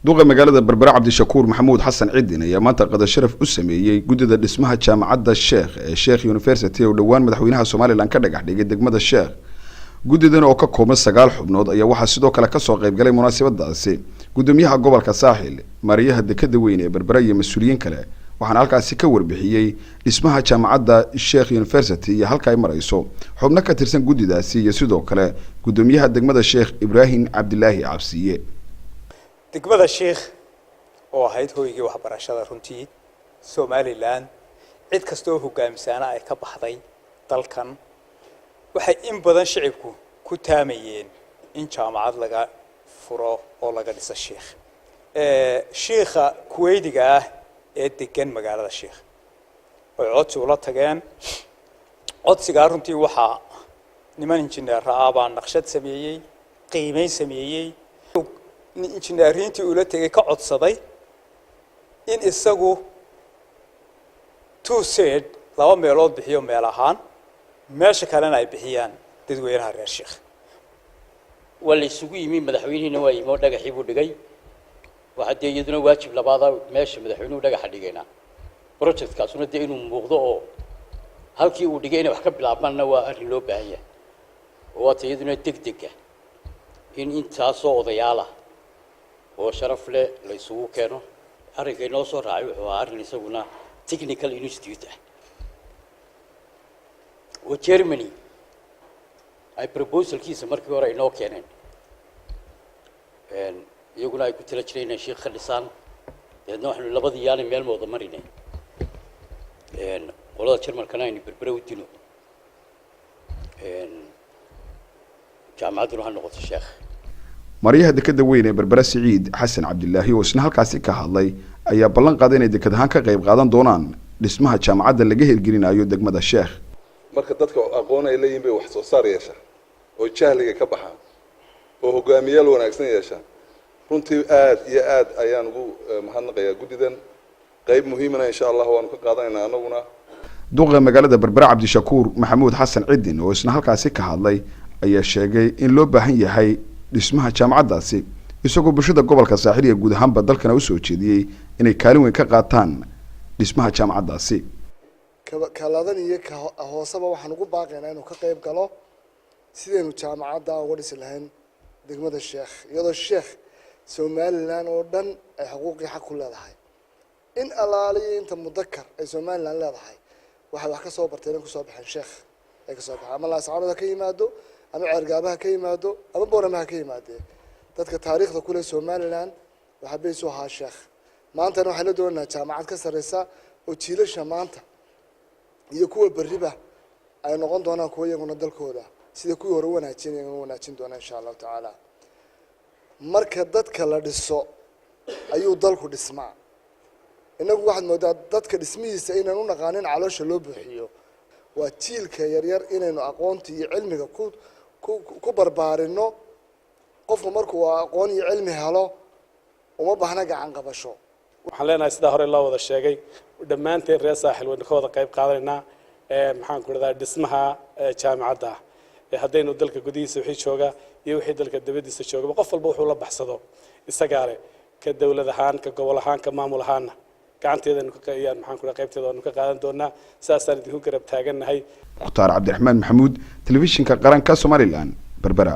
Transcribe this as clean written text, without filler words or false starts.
دوغا مقالة بربرة عبد الشكور محمود حسن عدين يا منطقة الشرف أسمي جدد اسمها جامعة الشيخ يونيفرسيتي ولوان مدحوينها الصومالي لان كدق حديقة دقمة الشيخ جددنا oo ka kooban 9 xubnood ayaa waxa sidoo kale ka soo qayb galay munaasabadaasi gudoomiyaha gobolka saaxil mariyaha dekada weyn ee berbera iyo mas'uuliyiin kale waxaan halkaasi ka warbixiyay dhismaha jaamacadda Sheikh University iyo halka ay marayso xubno ka tirsan gudidaasi iyo sidoo kale gudoomiyaha degmada Sheikh Ibrahim Abdullahi Cabsiye degmada Sheikh oo ahayd hooygii waxbarashada runtii Somaliland cid kasta oo hogaamisaana ay ka baxday dalkan waxay in badan shacabku ku taamayeen in jaamacad laga furo oo laga dhiso sheekha kuweydiga ah ee degan magaalada Sheikh oo codsi ula tageen codsiga runtii waxa niman injineer ah baa naqshad sameeyay qiimeyn sameeyay injineerintii ula tagay ka codsaday in isagu two said laba meelood bixiyo meel ahaan meesha kalena ay bixiyaan dadweynaha reer Sheikh wala isugu yimi madaxweynaha waa imo dhagaxii buu dhigay waxa deeyaduna waajib labaad meesha madaxweynuhu dhagax dhigayna project kaasuna inuu muuqdo oo halkii uu dhigay inay wax ka bilaabmaan waa arrin loo baahan yahay oo deeyaduna degdeg in intaas oo odayaala oo sharaf leh la isugu keeno arrinka inoo soo raacay wuxuu arrin isaguna technical institute Germany ay proposal kiisa markii hore inoo keeneen iyaguna ay ku tala jireen Sheikh Khalisan deedna waxaanu labadii yaani meel mooda marinay qolada Jarmalkana in berbera u dino jaamacaddu waxaa noqotay Sheikh mariyaha dekada weyn ee berbera Saciid Xasan Cabdullaahi oo isna halkaasi ka hadlay ayaa ballan qaaday inay dekad ahaan ka qayb qaadan doonaan dhismaha jaamacadda laga hirgelinayo degmada Sheikh marka dadka aqoon ay leeyihiin bay wax soo saar yeeshaan oo jahliga ka baxaan oo hogaamiyaal wanaagsan yeeshaan runtii aad iyo aad ayaan ugu mahadnaqayaa gudidan qayb muhiim ah insha Allah waan ka qaadanaynaa anaguna duqa magaalada berbera Cabdi Shakuur Maxamuud Xasan Cidin oo isna halkaasi ka hadlay ayaa sheegay in loo baahan yahay dhismaha jaamacaddaasi isagoo bulshada gobolka saaxil iyo guud ahaanba dalkana u soo jeediyay inay kaalin weyn ka qaataan dhismaha jaamacaddaasi kaladan iyo hoosaba waxaan ugu baaqaynaa inuu ka qayb galo sidaynu jaamacadda uga dhisi lahayn degmada Sheikh iyadoo Sheikh Somaliland oo dhan ay xuquuqi xaq ku leedahay in alaaliyo inta mudakar ay Somaliland leedahay waxa wax ka soo barteen ku soo baxeen Sheikh ay ka soo baxaan ama la saarada ka yimaado ama cirgaabaha ka yimaado ama booramaha ka yimaado dadka taariikhda ku leh Somaliland waxa bay soo haa Sheikh maanta waxaan la doonaynaa jaamacad ka sareysa oo jiilasha maanta iyo kuwa bariba ay noqon doonaan kuwa iyaguna dalkooda sida kuwii hore wanaajin doona insha Allah taala marka dadka la dhiso ayuu dalku dhismaa inagu waxaad moodaa dadka dhismihiisa inaan u naqaanin caloosha loo buuxiyo waa jiilka yaryar inaynu aqoonta iyo cilmiga ku barbaarino qofku markuu aqoon iyo cilmi helo uma baahna gacan qabasho waxaan leenahay sida hore loo wada sheegay dhamaanteen reer saaxil wada ka wada qayb qaadanayna maxaan ku radaa dhismaha jaamacadda haddaynu dalka gudihiisa wixii jooga iyo wixii dalka dibadiisa jooga qof walba wuxuu la baxsado isaga leh ka dawlad ahaan ka gobol ahaan ka maamul ahaan gacanteedana ka qeeyaan maxaan ku radaa qaybteedana ka qaadan doonaa saasaan idinku garab taaganahay Mukhtaar Cabdiraxmaan Maxamuud telefishinka qaranka Somaliland berbera